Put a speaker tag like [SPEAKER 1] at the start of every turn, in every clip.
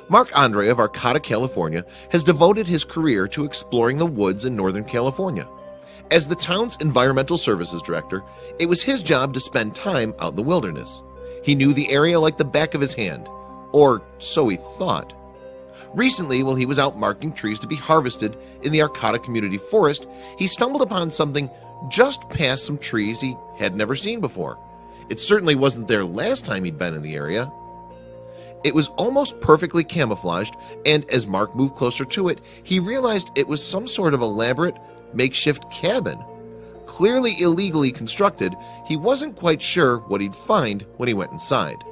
[SPEAKER 1] Mark Andre of Arcata, California, has devoted his career to exploring the woods in Northern California. As the town's environmental services director, it was his job to spend time out in the wilderness. He knew the area like the back of his hand, or so he thought. Recently, while he was out marking trees to be harvested in the Arcata Community Forest, he stumbled upon something just past some trees he had never seen before. It certainly wasn't there last time he'd been in the area. It was almost perfectly camouflaged, and as Mark moved closer to it, he realized it was some sort of elaborate, makeshift cabin. Clearly illegally constructed, he wasn't quite sure what he'd find when he went inside.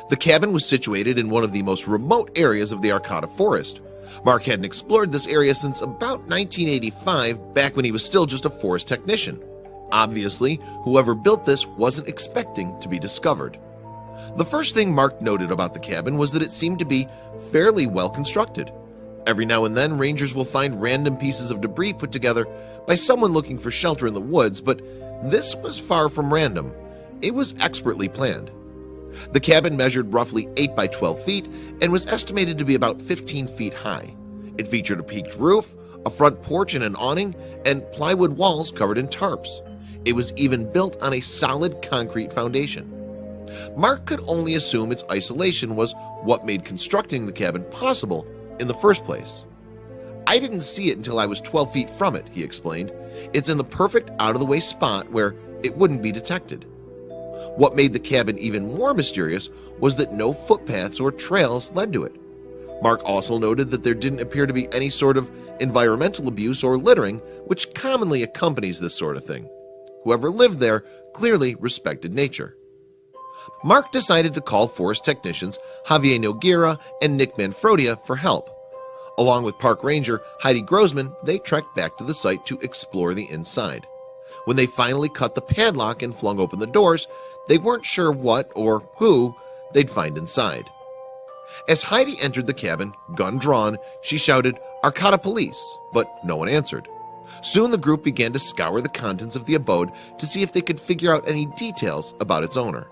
[SPEAKER 1] The cabin was situated in one of the most remote areas of the Arcata Forest. Mark hadn't explored this area since about 1985, back when he was still just a forest technician. Obviously, whoever built this wasn't expecting to be discovered. The first thing Mark noted about the cabin was that it seemed to be fairly well constructed. Every now and then, rangers will find random pieces of debris put together by someone looking for shelter in the woods, but this was far from random. It was expertly planned. The cabin measured roughly 8 by 12 feet and was estimated to be about 15 feet high. It featured a peaked roof, a front porch and an awning, and plywood walls covered in tarps. It was even built on a solid concrete foundation. Mark could only assume its isolation was what made constructing the cabin possible in the first place. "I didn't see it until I was 12 feet from it," he explained. "It's in the perfect out-of-the-way spot where it wouldn't be detected." What made the cabin even more mysterious was that no footpaths or trails led to it. Mark also noted that there didn't appear to be any sort of environmental abuse or littering, which commonly accompanies this sort of thing. Whoever lived there clearly respected nature. Mark decided to call forest technicians Javier Noguera and Nick Manfrodia for help. Along with park ranger Heidi Grossman, they trekked back to the site to explore the inside. When they finally cut the padlock and flung open the doors, they weren't sure what or who they'd find inside. As Heidi entered the cabin, gun drawn, she shouted, "Arcata Police," but no one answered. Soon the group began to scour the contents of the abode to see if they could figure out any details about its owner.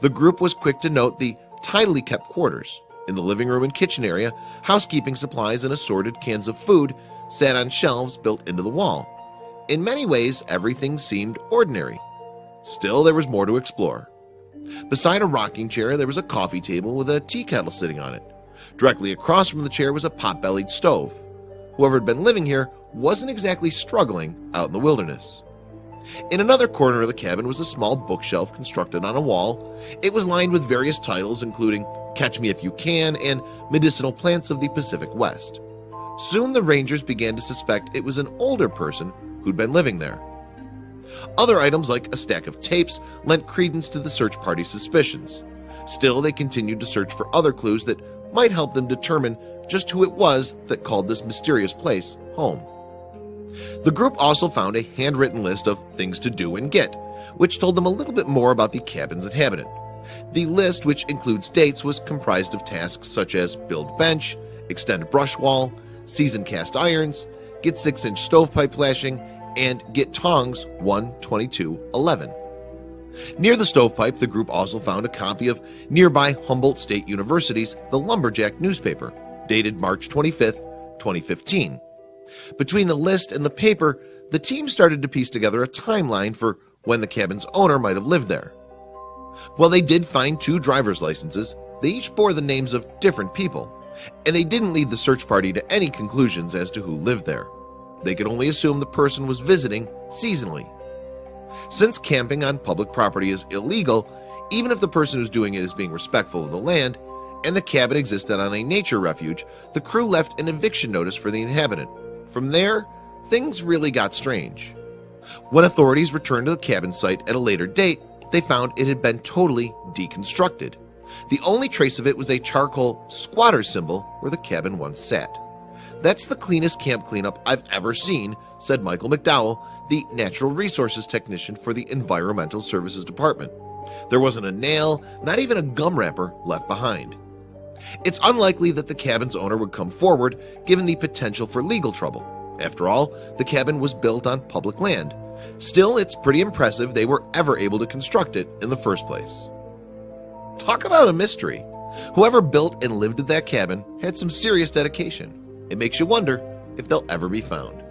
[SPEAKER 1] The group was quick to note the tidily kept quarters. In the living room and kitchen area, housekeeping supplies and assorted cans of food sat on shelves built into the wall. In many ways, everything seemed ordinary. Still, there was more to explore. Beside a rocking chair, there was a coffee table with a tea kettle sitting on it. Directly across from the chair was a pot-bellied stove. Whoever had been living here wasn't exactly struggling out in the wilderness. In another corner of the cabin was a small bookshelf constructed on a wall. It was lined with various titles, including Catch Me If You Can and Medicinal Plants of the Pacific West. Soon the rangers began to suspect it was an older person who'd been living there. Other items, like a stack of tapes, lent credence to the search party's suspicions. Still, they continued to search for other clues that might help them determine just who it was that called this mysterious place home. The group also found a handwritten list of things to do and get, which told them a little bit more about the cabin's inhabitant. The list, which includes dates, was comprised of tasks such as build bench, extend brush wall, season cast irons, get 6-inch stovepipe flashing, and get tongs 1/22/11. Near the stovepipe, the group also found a copy of nearby Humboldt State University's The Lumberjack newspaper, dated March 25, 2015. Between the list and the paper, the team started to piece together a timeline for when the cabin's owner might have lived there. While they did find 2 driver's licenses, they each bore the names of different people, and they didn't lead the search party to any conclusions as to who lived there. They could only assume the person was visiting seasonally. Since camping on public property is illegal, even if the person who's doing it is being respectful of the land, and the cabin existed on a nature refuge, the crew left an eviction notice for the inhabitant. From there, things really got strange. When authorities returned to the cabin site at a later date, they found it had been totally deconstructed. The only trace of it was a charcoal squatter symbol where the cabin once sat. "That's the cleanest camp cleanup I've ever seen," said Michael McDowell, the natural resources technician for the Environmental Services Department. "There wasn't a nail, not even a gum wrapper left behind." It's unlikely that the cabin's owner would come forward, given the potential for legal trouble. After all, the cabin was built on public land. Still, it's pretty impressive they were ever able to construct it in the first place. Talk about a mystery. Whoever built and lived in that cabin had some serious dedication. It makes you wonder if they'll ever be found.